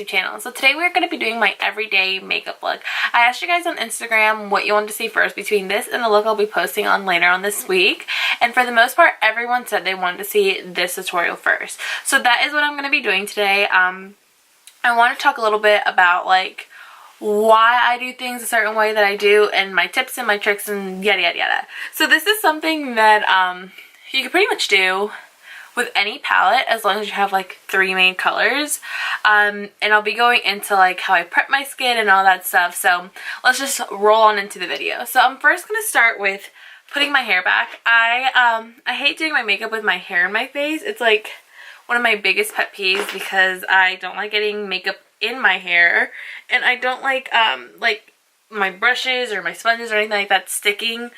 YouTube channel. So today we're going to be doing my everyday makeup look. I asked you guys on Instagram what you wanted to see first between this and the look I'll be posting on later on this week. And for the most part, everyone said they wanted to see this tutorial first. So that is what I'm going to be doing today. I want to talk a little bit about like why I do things a certain way that I do and my tips and my tricks and yada yada yada. So this is something that you can pretty much do with any palette as long as you have like 3 main colors, and I'll be going into like how I prep my skin and all that stuff. So let's just roll on into the video. So I'm first gonna start with putting my hair back. I hate doing my makeup with my hair in my face. It's like one of my biggest pet peeves because I don't like getting makeup in my hair, and I don't like my brushes or my sponges or anything like that sticking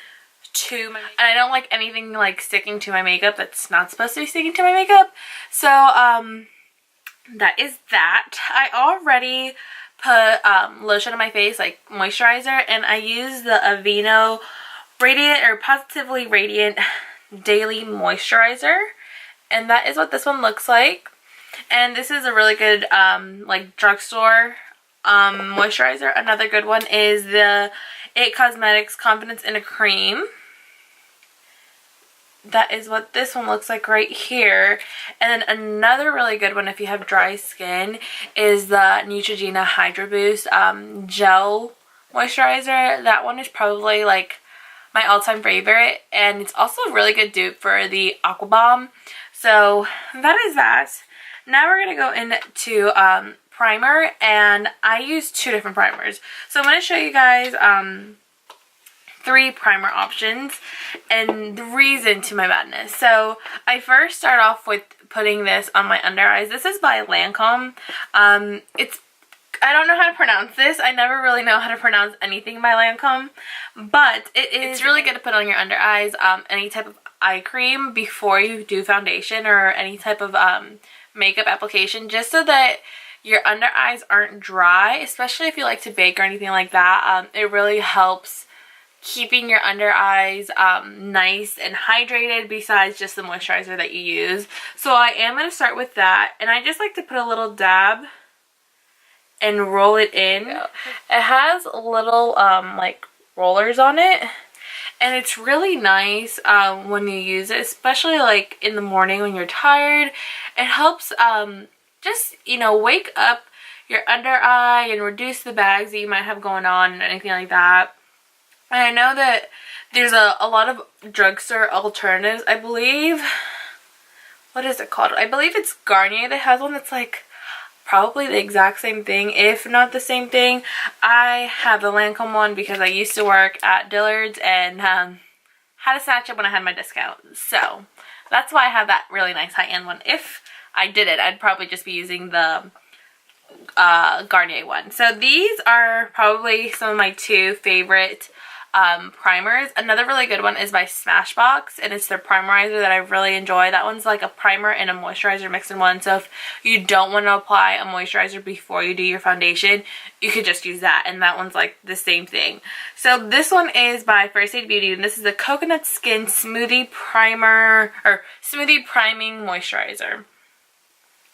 to my makeup. And I don't like anything like sticking to my makeup that's not supposed to be sticking to my makeup. So that is that. I already put lotion on my face, like moisturizer, and I use the Aveeno Radiant or Positively Radiant Daily Moisturizer, and that is what this one looks like. And this is a really good like drugstore moisturizer. Another good one is the It Cosmetics Confidence in a Cream. That is what this one looks like right here. And then another really good one if you have dry skin is the Neutrogena Hydro Boost Gel Moisturizer. That one is probably like my all-time favorite, and it's also a really good dupe for the Aqua Bomb. So that is that. Now we're going to go into primer, and I use 2 different primers. So I'm going to show you guys 3 primer options and the reason to my madness. So I first start off with putting this on my under eyes. This is by Lancome. I don't know how to pronounce this. I never really know how to pronounce anything by Lancome, but it's really good to put on your under eyes, any type of eye cream before you do foundation or any type of makeup application, just so that your under eyes aren't dry, especially if you like to bake or anything like that. It really helps keeping your under eyes nice and hydrated besides just the moisturizer that you use. So I am going to start with that, and I just like to put a little dab and roll it in. It has little like rollers on it, and it's really nice when you use it, especially like in the morning when you're tired. It helps just, you know, wake up your under eye and reduce the bags that you might have going on and anything like that. And I know that there's a lot of drugstore alternatives. I believe, what is it called? I believe it's Garnier that has one that's like probably the exact same thing, if not the same thing. I have the Lancome one because I used to work at Dillard's and had to snatch it when I had my discount. So that's why I have that really nice high-end one. If I did it, I'd probably just be using the Garnier one. So these are probably some of my 2 favorite primers. Another really good one is by Smashbox, and it's their primerizer that I really enjoy. That one's like a primer and a moisturizer mixed in one. So if you don't want to apply a moisturizer before you do your foundation, you could just use that, and that one's like the same thing. So this one is by First Aid Beauty, and this is the Coconut Skin Smoothie Primer, or Smoothie Priming Moisturizer.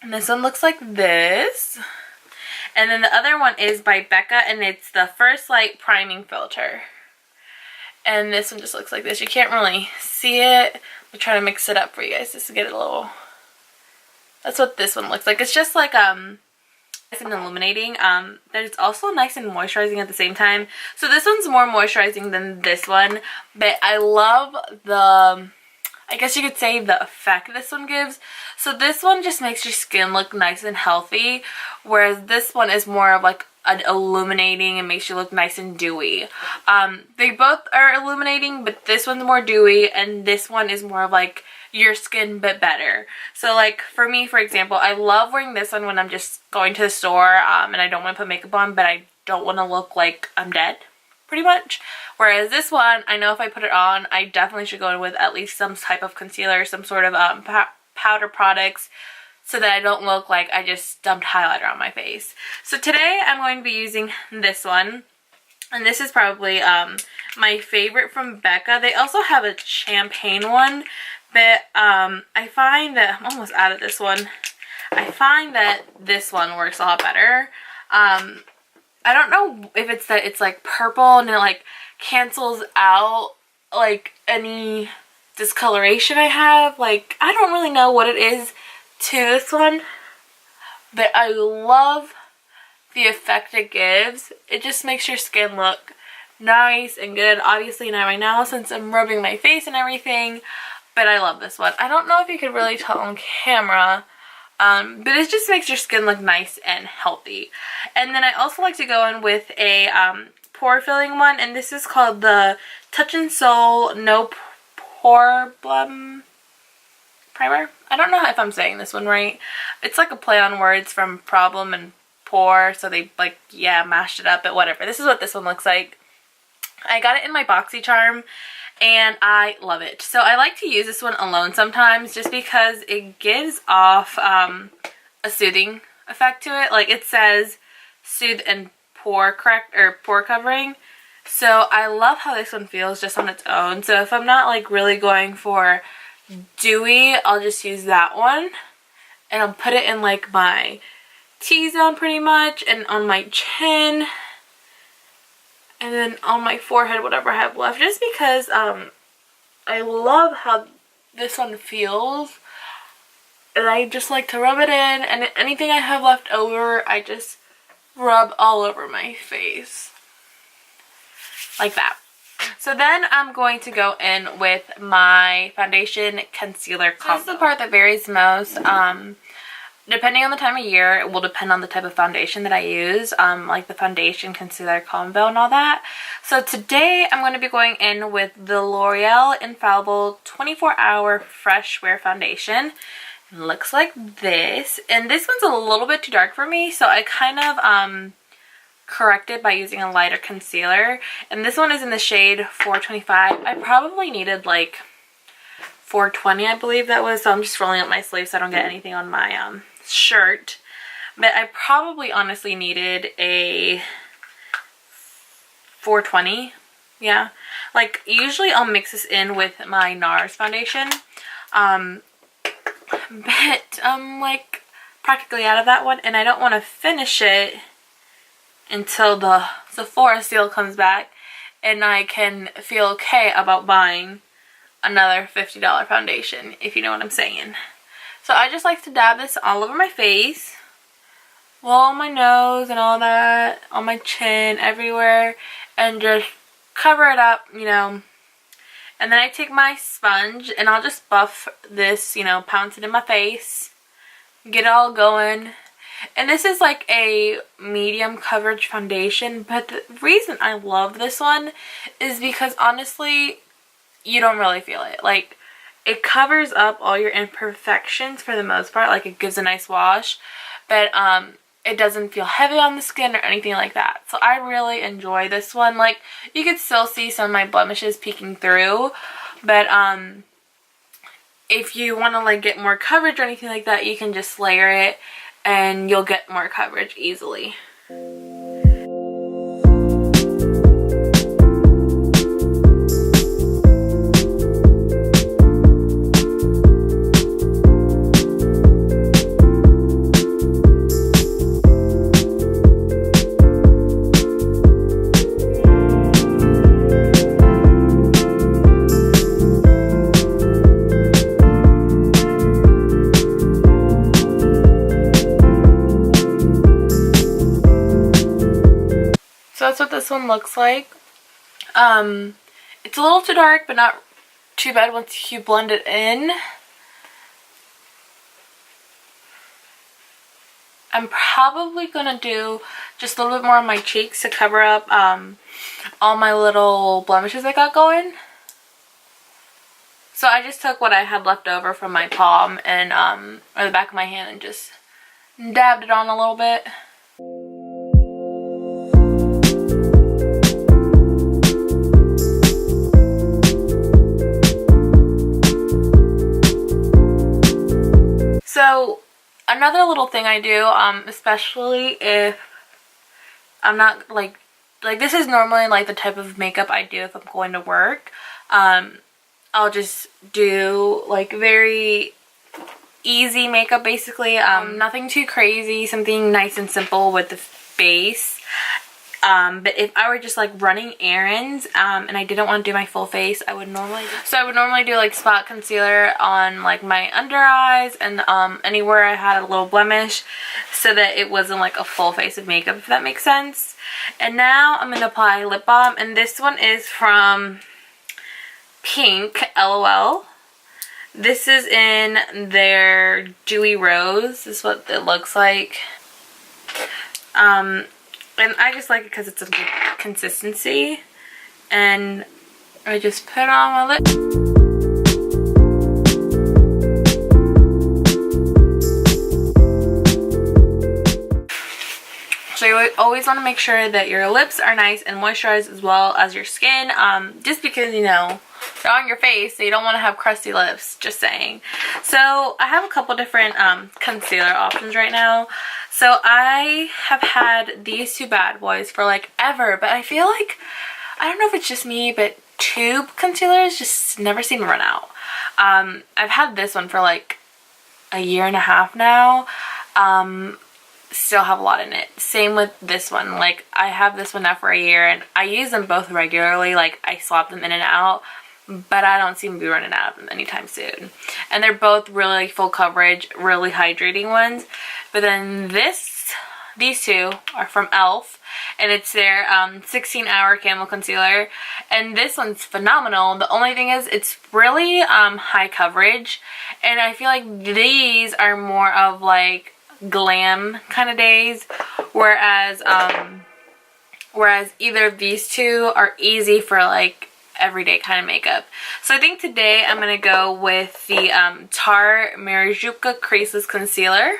And this one looks like this. And then the other one is by BECCA, and it's the First Light Priming Filter. And this one just looks like this. You can't really see it. I'm trying to mix it up for you guys just to get it a little... That's what this one looks like. It's just like nice and illuminating. But it's also nice and moisturizing at the same time. So this one's more moisturizing than this one. But I love the... I guess you could say the effect this one gives. So this one just makes your skin look nice and healthy, whereas this one is more of like an illuminating and makes you look nice and dewy. They both are illuminating, but this one's more dewy and this one is more of like your skin but better. So like for me, for example, I love wearing this one when I'm just going to the store and I don't want to put makeup on, but I don't want to look like I'm dead, pretty much. Whereas this one, I know if I put it on, I definitely should go in with at least some type of concealer, some sort of powder products, so that I don't look like I just dumped highlighter on my face. So today I'm going to be using this one, and this is probably my favorite from BECCA. They also have a champagne one, but I find that I'm almost out of this one. I find that this one works a lot better. I don't know if it's that it's like purple and it like cancels out like any discoloration I have. Like, I don't really know what it is to this one, but I love the effect it gives. It just makes your skin look nice and good. Obviously not right now since I'm rubbing my face and everything, but I love this one. I don't know if you could really tell on camera, but it just makes your skin look nice and healthy. And then I also like to go in with a pore filling one, and this is called the Touch and Soul No Poreblem primer. I don't know if I'm saying this one right. It's like a play on words from problem and pore, so they like, yeah, mashed it up, but whatever. This is what this one looks like. I got it in my BoxyCharm and I love it. So I like to use this one alone sometimes just because it gives off a soothing effect to it. Like, it says soothe and pore correct or pore covering. So I love how this one feels just on its own. So if I'm not like really going for dewy, I'll just use that one and I'll put it in like my T-zone pretty much, and on my chin, and then on my forehead, whatever I have left, just because I love how this one feels, and I just like to rub it in, and anything I have left over I just rub all over my face like that. So then I'm going to go in with my foundation concealer combo. This is the part that varies most. Depending on the time of year, it will depend on the type of foundation that I use, like the foundation, concealer, combo, and all that. So today I'm going to be going in with the L'Oreal Infallible 24-Hour Fresh Wear Foundation. It looks like this. And this one's a little bit too dark for me, so I kind of corrected by using a lighter concealer. And this one is in the shade 425. I probably needed like 420, I believe that was. So I'm just rolling up my sleeve so I don't get anything on my shirt, but I probably honestly needed a 420. Yeah, like usually I'll mix this in with my NARS foundation, but I'm like practically out of that one, and I don't want to finish it until the Sephora sale comes back and I can feel okay about buying another $50 foundation, if you know what I'm saying. So I just like to dab this all over my face, well, on my nose and all that, on my chin, everywhere, and just cover it up, you know. And then I take my sponge and I'll just buff this, you know, pounce it in my face, get it all going. And this is like a medium coverage foundation, but the reason I love this one is because honestly, you don't really feel it. Like, it covers up all your imperfections for the most part. Like, it gives a nice wash, but it doesn't feel heavy on the skin or anything like that. So I really enjoy this one. Like, you could still see some of my blemishes peeking through, but if you want to like get more coverage or anything like that, you can just layer it and you'll get more coverage easily. So that's what this one looks like. It's a little too dark, but not too bad once you blend it in. I'm probably gonna do just a little bit more on my cheeks to cover up all my little blemishes I got going. So I just took what I had left over from my palm and or the back of my hand and just dabbed it on a little bit. So another little thing I do, especially if I'm not like this is normally like the type of makeup I do if I'm going to work. I'll just do like very easy makeup basically. Nothing too crazy, something nice and simple with the face. But if I were just like running errands and I didn't want to do my full face, I would normally do like spot concealer on like my under eyes and anywhere I had a little blemish, so that it wasn't like a full face of makeup, if that makes sense. And now I'm going to apply lip balm, and this one is from Pink, LOL. This is in their Dewy Rose. This is what it looks like. And I just like it because it's a good consistency. And I just put it on my lip. So you always want to make sure that your lips are nice and moisturized as well as your skin. Just because, you know, they're on your face, so you don't want to have crusty lips, just saying. So I have a couple different concealer options right now. So I have had these two bad boys for like ever, but I feel like, I don't know if it's just me, but tube concealers just never seem to run out. I've had this one for like a year and a half now. Still have a lot in it. Same with this one. Like, I have this one now for a year, and I use them both regularly. Like, I swap them in and out, but I don't seem to be running out of them anytime soon. And they're both really full coverage, really hydrating ones. But then these two are from e.l.f. and it's their 16-hour Camo Concealer. And this one's phenomenal. The only thing is it's really high coverage, and I feel like these are more of like glam kind of days, whereas either of these two are easy for like everyday kind of makeup. So I think today I'm gonna go with the Tarte Marijuka Creaseless Concealer,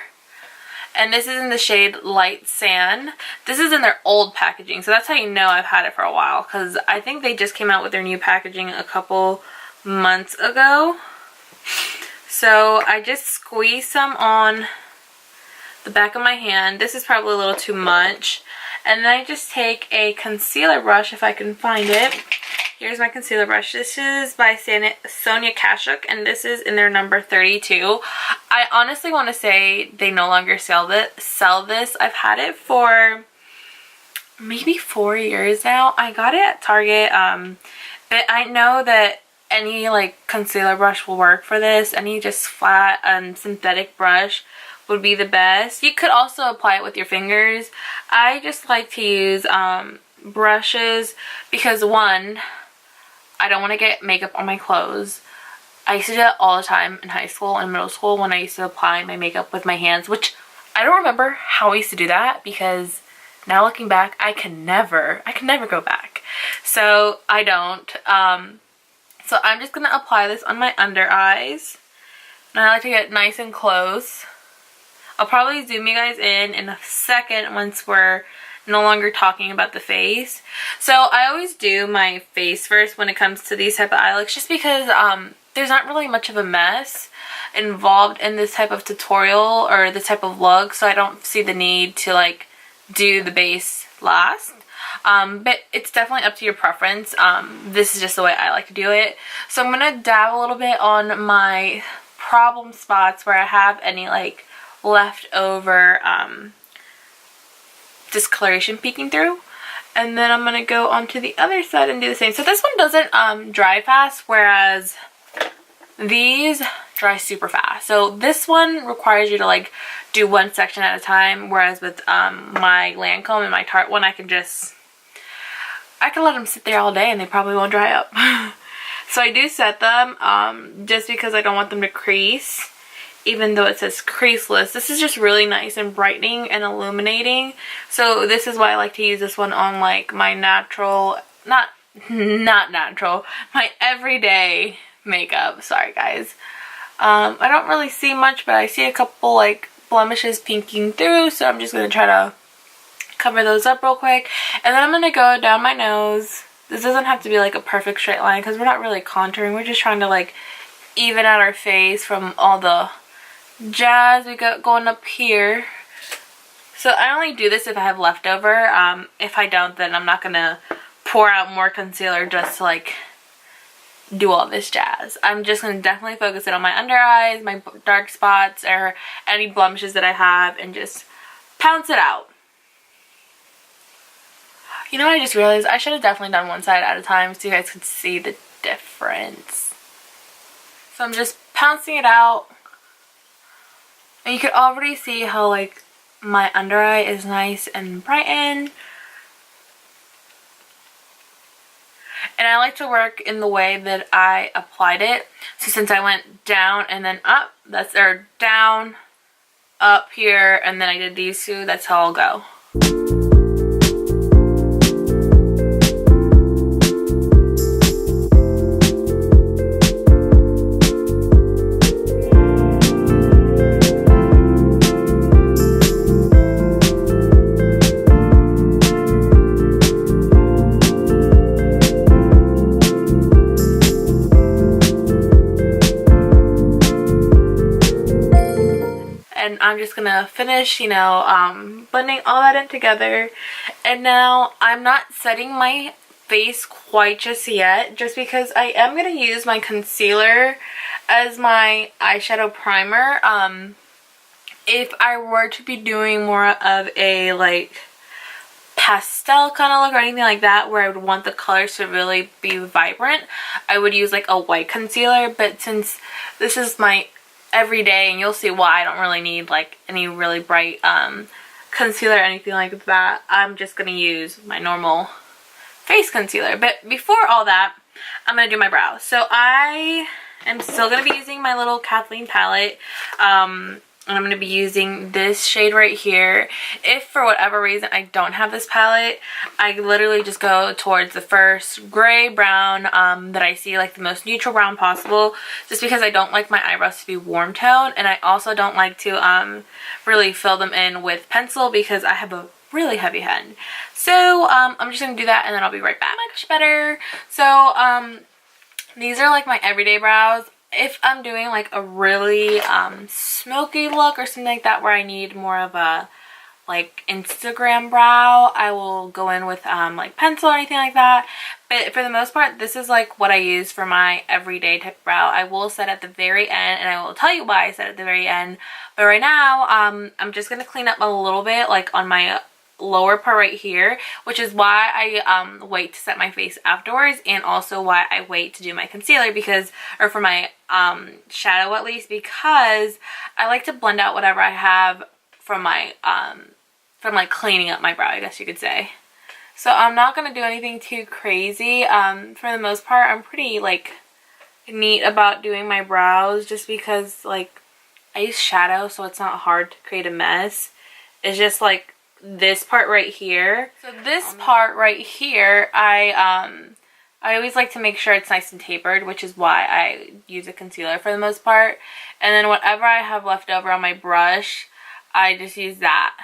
and this is in the shade Light Sand. This is in their old packaging, so that's how you know I've had it for a while, because I think they just came out with their new packaging a couple months ago. So I just squeeze some on the back of my hand. This is probably a little too much. And then I just take a concealer brush, if I can find it. Here's my concealer brush. This is by Sonia Kashuk, and this is in their number 32. I honestly want to say they no longer sell this. I've had it for maybe 4 years now. I got it at Target, but I know that any like concealer brush will work for this. Any just flat synthetic brush would be the best. You could also apply it with your fingers. I just like to use brushes because, one, I don't want to get makeup on my clothes. I used to do that all the time in high school and middle school when I used to apply my makeup with my hands, which I don't remember how I used to do that, because now looking back, I can never go back. So I don't. So I'm just going to apply this on my under eyes. And I like to get nice and close. I'll probably zoom you guys in a second once we're no longer talking about the face. So I always do my face first when it comes to these type of eye looks, just because there's not really much of a mess involved in this type of tutorial or this type of look, so I don't see the need to like do the base last. But it's definitely up to your preference. This is just the way I like to do it. So I'm gonna dab a little bit on my problem spots where I have any like leftover discoloration peeking through, and then I'm gonna go onto the other side and do the same. So this one doesn't dry fast, whereas these dry super fast. So this one requires you to like do one section at a time, whereas with my Lancome and my Tarte one, I can let them sit there all day and they probably won't dry up. So I do set them just because I don't want them to crease. Even though it says creaseless, this is just really nice and brightening and illuminating. So this is why I like to use this one on like my natural, not natural, my everyday makeup. Sorry guys. I don't really see much, but I see a couple like blemishes pinking through, so I'm just going to try to cover those up real quick. And then I'm going to go down my nose. This doesn't have to be like a perfect straight line because we're not really contouring. We're just trying to like even out our face from all the jazz we got going up here. So I only do this if I have leftover. If I don't, then I'm not gonna pour out more concealer just to like do all this jazz. I'm just going to definitely focus it on my under eyes, my dark spots, or any blemishes that I have, and just pounce it out. You know what I just realized? I should have definitely done one side at a time so you guys could see the difference. So I'm just pouncing it out. And you could already see how like my under eye is nice and brightened. And I like to work in the way that I applied it. So since I went down and then up, or down, up here, and then I did these two, that's how I'll go. And I'm just gonna finish, you know, blending all that in together. And now I'm not setting my face quite just yet, just because I am gonna use my concealer as my eyeshadow primer. If I were to be doing more of a like pastel kind of look or anything like that, where I would want the colors to really be vibrant, I would use like a white concealer. But since this is my everyday, and you'll see why I don't really need like any really bright concealer or anything like that, I'm just gonna use my normal face concealer. But before all that, I'm gonna do my brows. So I am still gonna be using my little Kathleen palette, and I'm going to be using this shade right here. If for whatever reason I don't have this palette, I literally just go towards the first gray brown that I see, like the most neutral brown possible, just because I don't like my eyebrows to be warm tone, and I also don't like to really fill them in with pencil because I have a really heavy hand. So I'm just going to do that and then I'll be right back. Much better. So these are like my everyday brows. If I'm doing like a really smoky look or something like that where I need more of a like Instagram brow, I will go in with like pencil or anything like that. But for the most part, this is like what I use for my everyday type of brow. I will set at the very end, and I will tell you why I set at the very end. But right now, I'm just going to clean up a little bit like on my lower part right here, which is why I wait to set my face afterwards, and also why I wait to do my concealer, because, or for my shadow at least, because I like to blend out whatever I have from my from like cleaning up my brow, I guess you could say. So I'm not going to do anything too crazy. For the most part, I'm pretty like neat about doing my brows, just because like I use shadow, so it's not hard to create a mess. It's just like this part right here. So this part right here, I always like to make sure it's nice and tapered, which is why I use a concealer for the most part. And then whatever I have left over on my brush, I just use that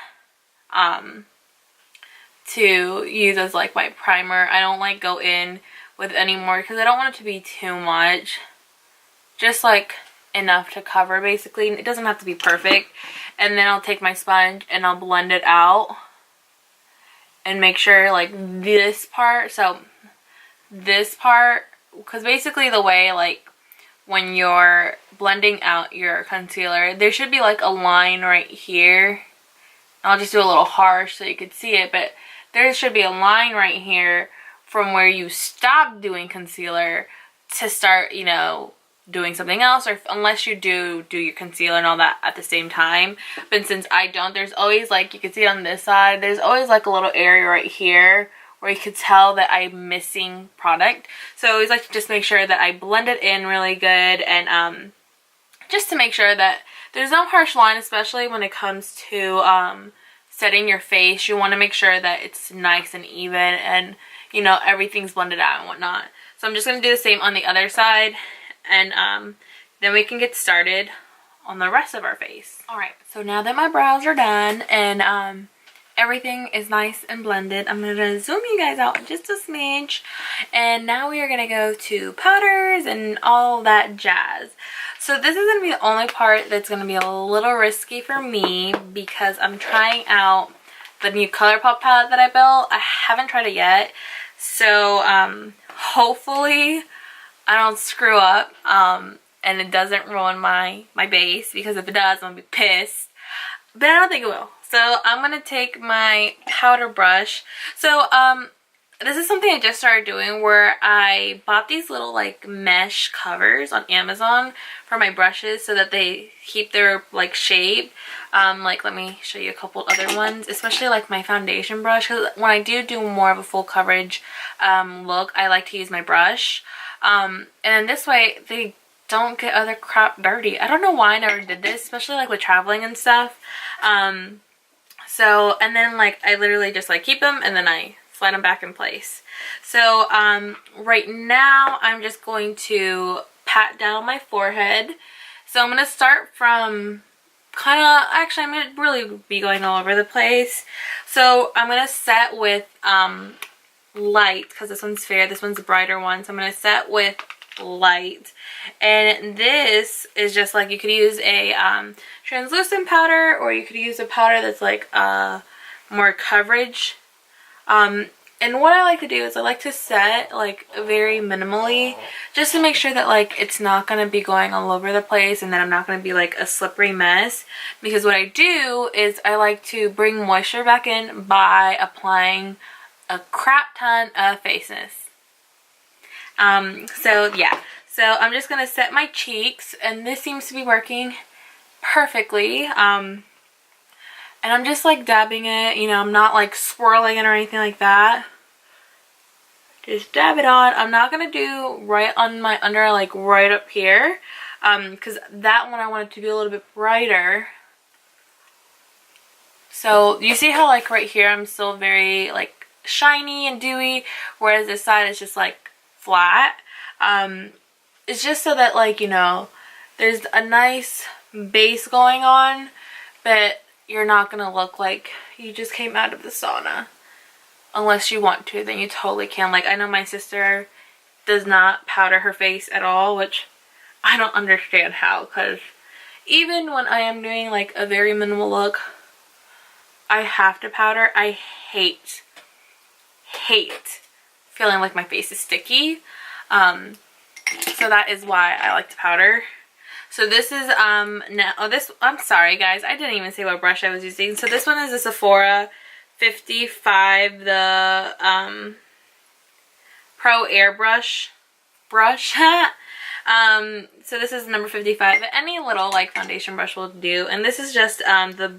to use as like my primer. I don't like go in with any more because I don't want it to be too much. Just like enough to cover basically. It doesn't have to be perfect. And then I'll take my sponge and I'll blend it out and make sure like this part, so this part, because basically the way like when you're blending out your concealer, there should be like a line right here. I'll just do a little harsh so you could see it, but there should be a line right here from where you stop doing concealer to start, you know, doing something else, or unless you do your concealer and all that at the same time. But since I don't, there's always like, you can see on this side, there's always like a little area right here where you could tell that I'm missing product. So I always like to just make sure that I blend it in really good, and just to make sure that there's no harsh line, especially when it comes to setting your face. You want to make sure that it's nice and even, and you know, everything's blended out and whatnot. So I'm just going to do the same on the other side, and then we can get started on the rest of our face. Alright, so now that my brows are done and everything is nice and blended, I'm going to zoom you guys out just a smidge, and now we are going to go to powders and all that jazz. So this is going to be the only part that's going to be a little risky for me, because I'm trying out the new Colourpop palette that I built. I haven't tried it yet, so hopefully I don't screw up and it doesn't ruin my base, because if it does, I'm gonna be pissed. But I don't think it will. So I'm gonna take my powder brush. So this is something I just started doing, where I bought these little like mesh covers on Amazon for my brushes so that they keep their like shape. Like, let me show you a couple other ones, especially like my foundation brush, because when I do more of a full coverage look, I like to use my brush. And then this way they don't get other crap dirty. I don't know why I never did this, especially like with traveling and stuff. So, and then like I literally just like keep them and then I slide them back in place. So right now I'm just going to pat down my forehead. So I'm going to start from kind of, actually I'm going to really be going all over the place. So I'm going to set with light, because this one's fair, this one's a brighter one. So I'm going to set with light, and this is just like, you could use a translucent powder, or you could use a powder that's like more coverage. And what I like to do is I like to set like very minimally, just to make sure that like it's not going to be going all over the place, and then I'm not going to be like a slippery mess. Because what I do is I like to bring moisture back in by applying a crap ton of face mist. So yeah, so I'm just gonna set my cheeks, and this seems to be working perfectly. And I'm just like dabbing it, you know, I'm not like swirling it or anything like that. Just dab it on. I'm not gonna do right on my under, like right up here, because that one I want it to be a little bit brighter. So you see how like right here I'm still very like shiny and dewy, whereas this side is just like flat. It's just so that like, you know, there's a nice base going on, but you're not gonna look like you just came out of the sauna. Unless you want to, then you totally can. Like, I know my sister does not powder her face at all, which I don't understand how, because even when I am doing like a very minimal look, I have to powder. I hate feeling like my face is sticky. So that is why I like to powder. So this is now, oh, this, I'm sorry guys, I didn't even say what brush I was using. So this one is a Sephora 55, the Pro Airbrush brush. So this is number 55, but any little like foundation brush will do. And this is just the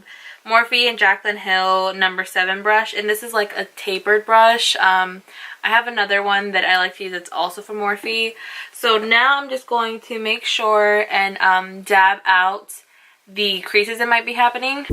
Morphe and Jaclyn Hill number 7 brush, and this is like a tapered brush. I have another one that I like to use that's also from Morphe. So now I'm just going to make sure and dab out the creases that might be happening.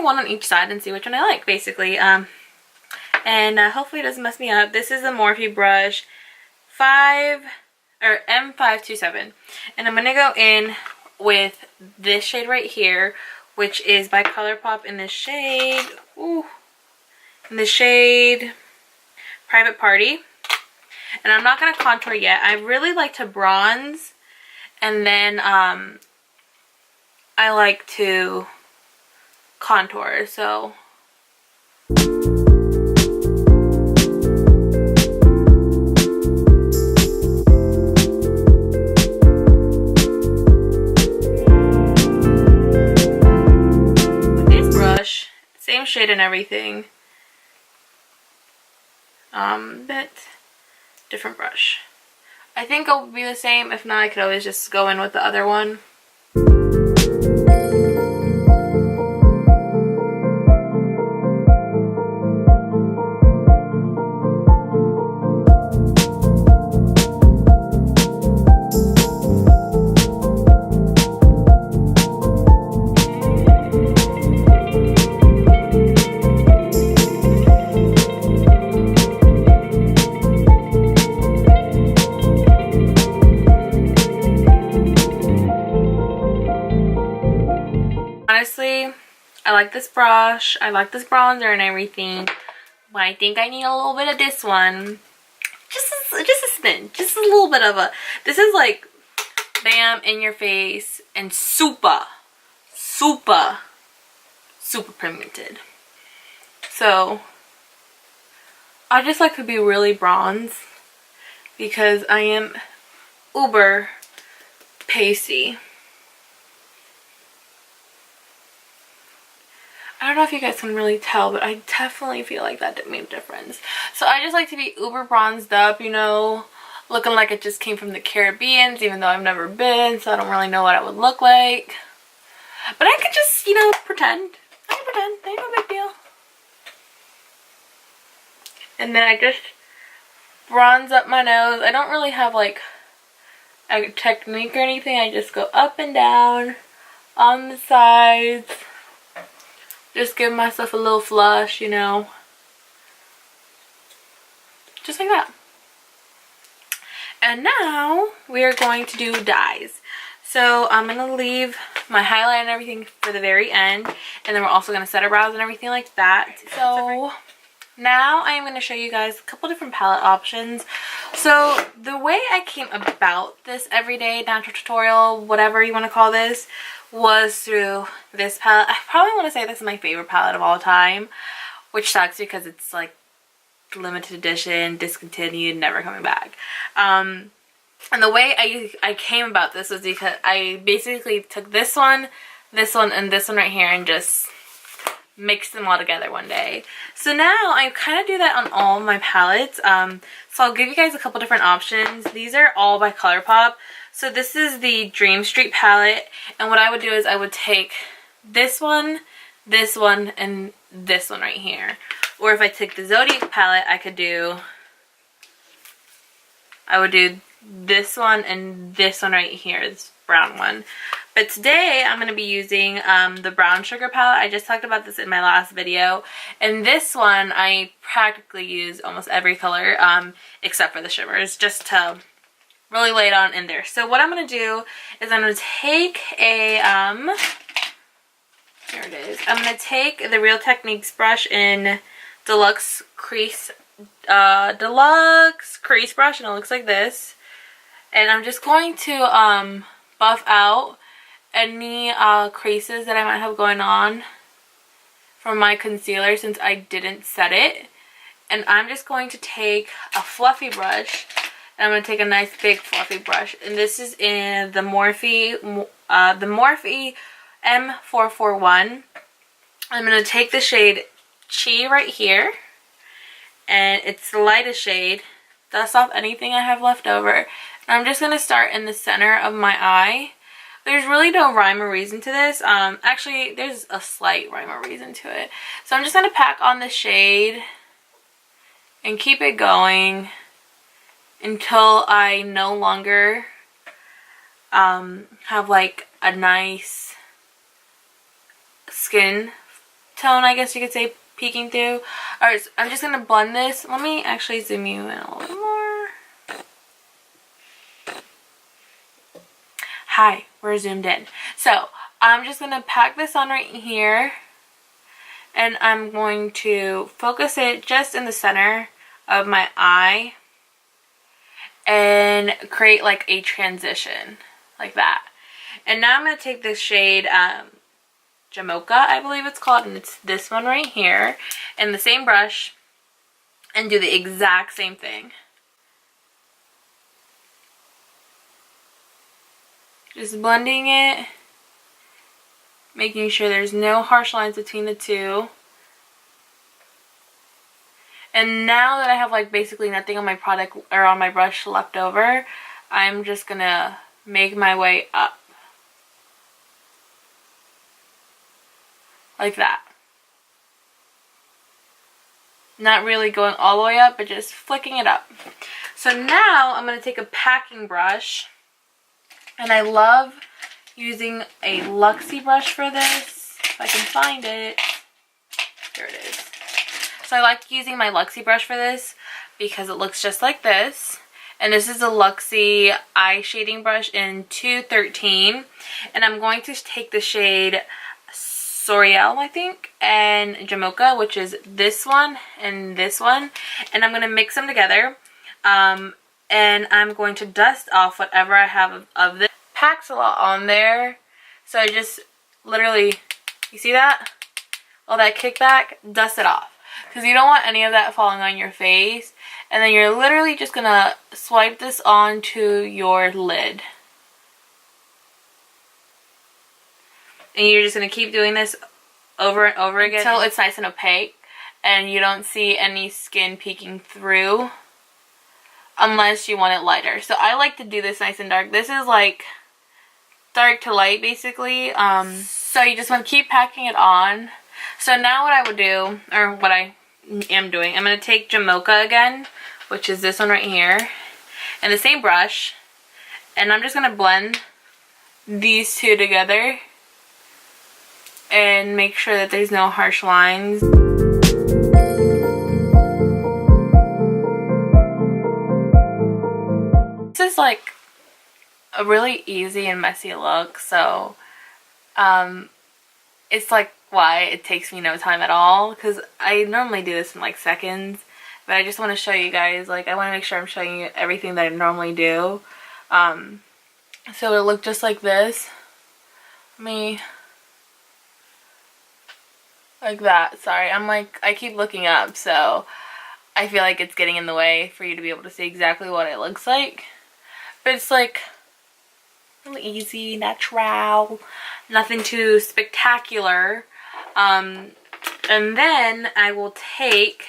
One on each side and see which one I like, basically. And hopefully it doesn't mess me up. This is a Morphe brush M527, and I'm gonna go in with this shade right here, which is by Colourpop in this shade, Private Party. And I'm not gonna contour yet. I really like to bronze, and then I like to contour. So with this brush, same shade and everything, but different brush. I think it'll be the same. If not, I could always just go in with the other one. like this brush. I like this bronzer and everything. But I think I need a little bit of this one. Just a smidge. Just a little bit of a... This is like, bam, in your face. And super pigmented. So, I just like to be really bronze. Because I am uber pasty. I don't know if you guys can really tell, but I definitely feel like that made a difference. So I just like to be uber bronzed up, you know, looking like it just came from the Caribbean, even though I've never been, so I don't really know what I would look like. But I could just, you know, pretend. I can pretend. Ain't no big deal. And then I just bronze up my nose. I don't really have like a technique or anything. I just go up and down on the sides. Just give myself a little flush, you know. Just like that. And now we are going to do dyes. So I'm going to leave my highlight and everything for the very end. And then we're also going to set our brows and everything like that. So now I am going to show you guys a couple different palette options. So the way I came about this everyday natural tutorial, whatever you want to call this, was through this palette. I probably want to say this is my favorite palette of all time, which sucks because it's like limited edition, discontinued, never coming back. And the way I came about this was because I basically took this one, and this one right here and just mixed them all together one day. So now I kind of do that on all of my palettes. So I'll give you guys a couple different options. These are all by Colourpop. So this is the Dreamscape palette, and what I would do is I would take this one, and this one right here. Or if I take the Zodiac palette, I would do this one and this one right here, this brown one. But today I'm going to be using the Brown Sugar palette. I just talked about this in my last video. And this one I practically use almost every color except for the shimmers, just to really lay it on in there. So what I'm going to do is I'm going to take a, here it is. I'm going to take the Real Techniques brush in Deluxe Crease brush, and it looks like this. And I'm just going to buff out any creases that I might have going on from my concealer since I didn't set it. And I'm just going to take a fluffy brush. And I'm going to take a nice big fluffy brush. And this is in the Morphe M441. I'm going to take the shade Chi right here. And it's the lightest shade. Dust off anything I have left over. And I'm just going to start in the center of my eye. There's really no rhyme or reason to this. Actually, there's a slight rhyme or reason to it. So I'm just going to pack on the shade and keep it going until I no longer have like a nice skin tone, I guess you could say, peeking through. Alright, so I'm just going to blend this. Let me actually zoom you in a little more. Hi, we're zoomed in. So I'm just going to pack this on right here. And I'm going to focus it just in the center of my eye. And create like a transition. Like that. And now I'm going to take this shade Jamocha, I believe it's called, and it's this one right here, and the same brush, and do the exact same thing. Just blending it, making sure there's no harsh lines between the two. And now that I have like basically nothing on my product or on my brush left over, I'm just gonna make my way up. Like that. Not really going all the way up, but just flicking it up. So now I'm going to take a packing brush. And I love using a Luxie brush for this. If I can find it. Here it is. So I like using my Luxie brush for this because it looks just like this. And this is a Luxie eye shading brush in 213. And I'm going to take the shade L'Oreal, I think, and Jamocha, which is this one and this one. And I'm going to mix them together. And I'm going to dust off whatever I have of this. Packs a lot on there. So I just literally, you see that? All that kickback, dust it off. Because you don't want any of that falling on your face. And then you're literally just going to swipe this onto your lid. And you're just going to keep doing this over and over again until it's nice and opaque. And you don't see any skin peeking through. Unless you want it lighter. So I like to do this nice and dark. This is like dark to light basically. So you just want to keep packing it on. So now what I would do, or what I am doing, I'm going to take Jamocha again, which is this one right here, and the same brush, and I'm just going to blend these two together and make sure that there's no harsh lines. This is like a really easy and messy look, so it's like why it takes me no time at all, because I normally do this in like seconds, but I just want to show you guys, like I want to make sure I'm showing you everything that I normally do. So it'll look just like this. Like that. Sorry, I keep looking up, so I feel like it's getting in the way for you to be able to see exactly what it looks like. But it's like really easy, natural, nothing too spectacular. And then I will take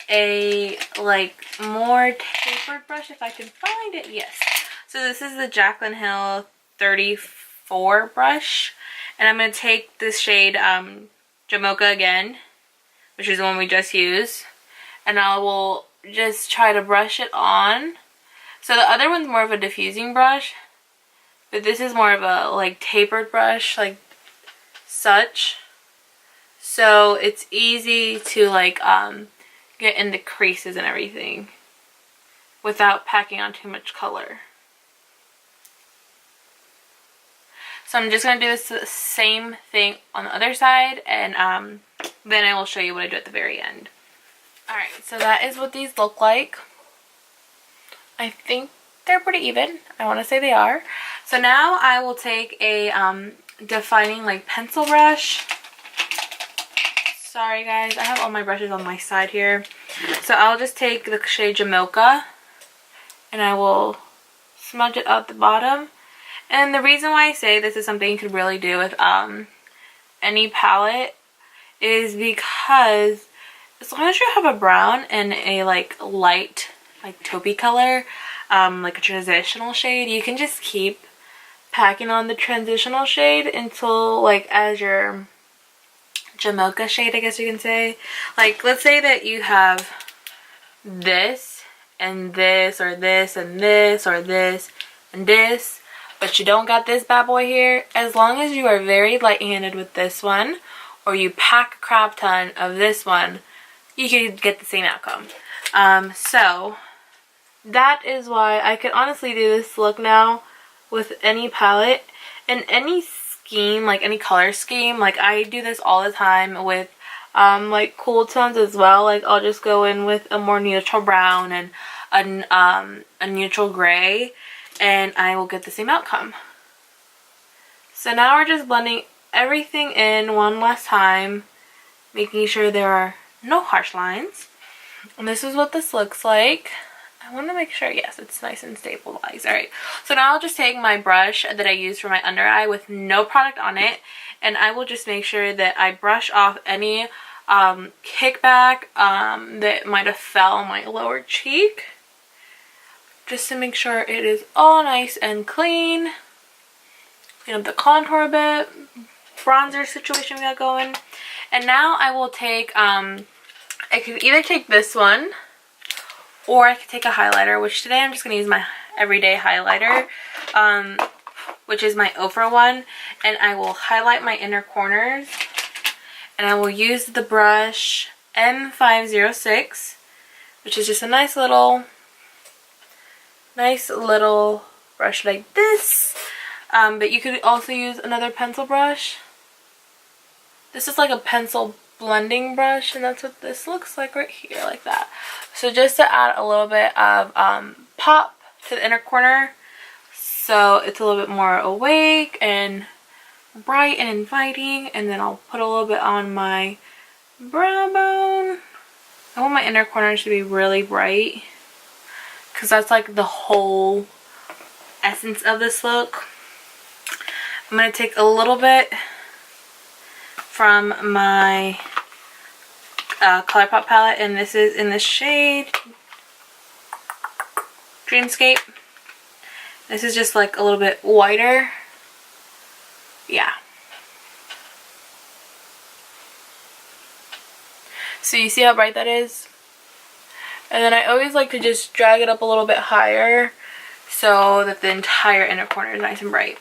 a like more tapered brush if I can find it. Yes. So this is the Jaclyn Hill 34 brush, and I'm going to take this shade Jamocha again, which is the one we just used, and I will just try to brush it on. So the other one's more of a diffusing brush, but this is more of a like tapered brush, like such. So it's easy to like get in the creases and everything without packing on too much color. So I'm just going to do this same thing on the other side, and then I will show you what I do at the very end. Alright, so that is what these look like. I think they're pretty even. I want to say they are. So now I will take a defining like pencil brush. Sorry guys, I have all my brushes on my side here. So I'll just take the shade Jamocha and I will smudge it out the bottom. And the reason why I say this is something you could really do with any palette is because as long as you have a brown and a like light like taupey color, like a transitional shade, you can just keep packing on the transitional shade until like as your Jamocha shade, I guess you can say. Like let's say that you have this and this or this and this or this and this, but you don't got this bad boy here. As long as you are very light-handed with this one, or you pack a crap ton of this one, you can get the same outcome. So that is why I could honestly do this look now with any palette and any scheme, like any color scheme. Like I do this all the time with like cool tones as well. Like I'll just go in with a more neutral brown and a neutral gray, and I will get the same outcome. So now we're just blending everything in one last time, making sure there are no harsh lines. And this is what this looks like. I want to make sure, yes, it's nice and stabilized. Alright, so now I'll just take my brush that I used for my under eye with no product on it, and I will just make sure that I brush off any kickback that might have fell on my lower cheek, just to make sure it is all nice and clean. Clean up the contour a bit, bronzer situation we got going. And now I will take, I could either take this one, or I could take a highlighter, which today I'm just going to use my everyday highlighter, which is my Ofra one, and I will highlight my inner corners, and I will use the brush M506, which is just a nice little brush like this, but you could also use another pencil brush. This is like a pencil blending brush, and that's what this looks like right here, like that. So just to add a little bit of pop to the inner corner, so it's a little bit more awake and bright and inviting. And then I'll put a little bit on my brow bone. I want my inner corner to be really bright because that's like the whole essence of this look. I'm going to take a little bit from my Colourpop palette, and this is in the shade Dreamscape. This is just like a little bit whiter. Yeah. So you see how bright that is? And then I always like to just drag it up a little bit higher so that the entire inner corner is nice and bright.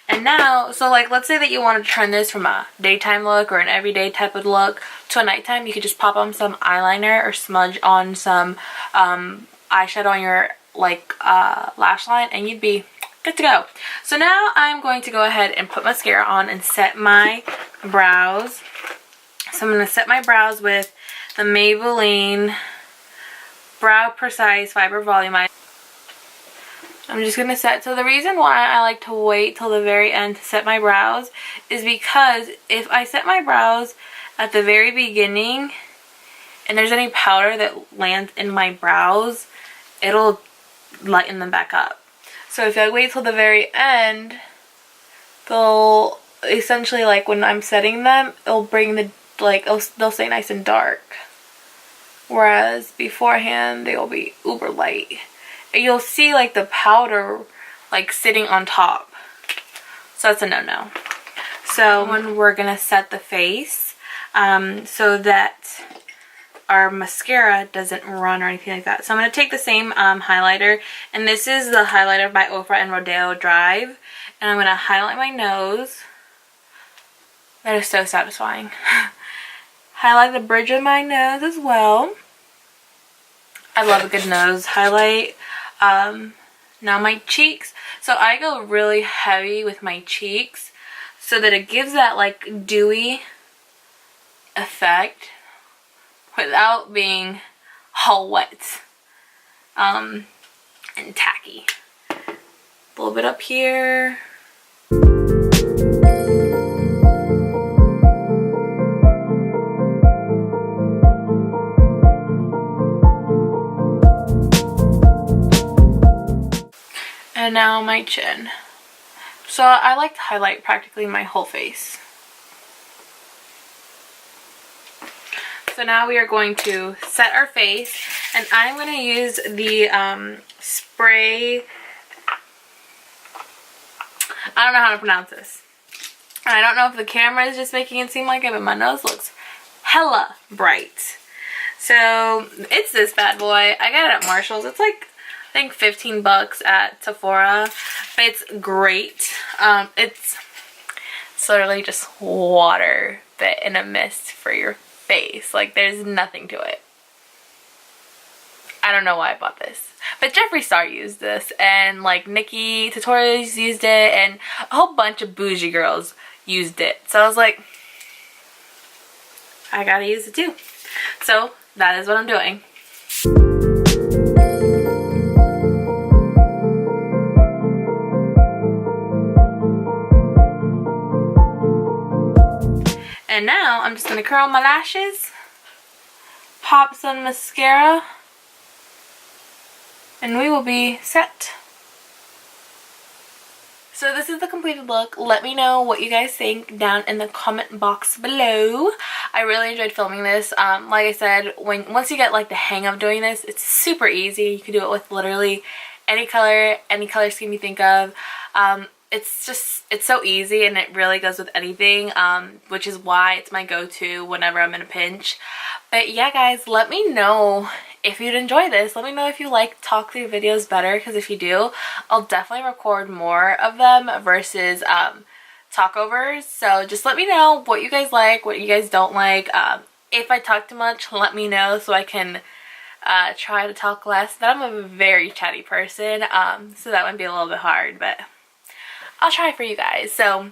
And now, so like let's say that you want to turn this from a daytime look or an everyday type of look to a nighttime. You could just pop on some eyeliner or smudge on some eyeshadow on your like lash line, and you'd be good to go. So now I'm going to go ahead and put mascara on and set my brows. So I'm going to set my brows with the Maybelline Brow Precise Fiber Volumizer. I'm just going to set, so the reason why I like to wait till the very end to set my brows is because if I set my brows at the very beginning and there's any powder that lands in my brows, it'll lighten them back up. So if I wait till the very end, they'll essentially, like when I'm setting them, it'll bring the, like, they'll stay nice and dark. Whereas beforehand, they'll be uber light. And you'll see like the powder like sitting on top. So that's a no-no. So when we're going to set the face so that our mascara doesn't run or anything like that. So I'm going to take the same highlighter, and this is the highlighter by Ofra and Rodeo Drive, and I'm going to highlight my nose. That is so satisfying. Highlight the bridge of my nose as well. I love a good nose highlight. Now my cheeks. So I go really heavy with my cheeks so that it gives that like dewy effect without being all wet and tacky. A little bit up here. And now my chin. So I like to highlight practically my whole face. So now we are going to set our face, and I'm going to use the spray. I don't know how to pronounce this. I don't know if the camera is just making it seem like it, but my nose looks hella bright. So it's this bad boy. I got it at Marshall's. It's like, I think 15 bucks at Sephora, but it's great. It's literally just water but in a mist for your face. Like, there's nothing to it. I don't know why I bought this, but Jeffree Star used this, and like Nikki Tutorials used it, and a whole bunch of bougie girls used it. So I was like, I gotta use it too. So that is what I'm doing. And now I'm just going to curl my lashes, pop some mascara, and we will be set. So this is the completed look. Let me know what you guys think down in the comment box below. I really enjoyed filming this. Like I said, once you get like the hang of doing this, it's super easy. You can do it with literally any color scheme you think of. It's so easy, and it really goes with anything, which is why it's my go-to whenever I'm in a pinch. But yeah, guys, let me know if you'd enjoy this. Let me know if you like talk through videos better, because if you do, I'll definitely record more of them versus talkovers. So just let me know what you guys like, what you guys don't like. If I talk too much, let me know so I can try to talk less. But I'm a very chatty person, so that might be a little bit hard, but I'll try for you guys. So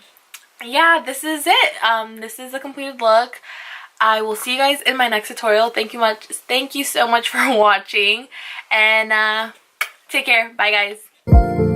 yeah, this is it. This is a completed look. I will see you guys in my next tutorial. Thank you so much for watching, and take care. Bye guys.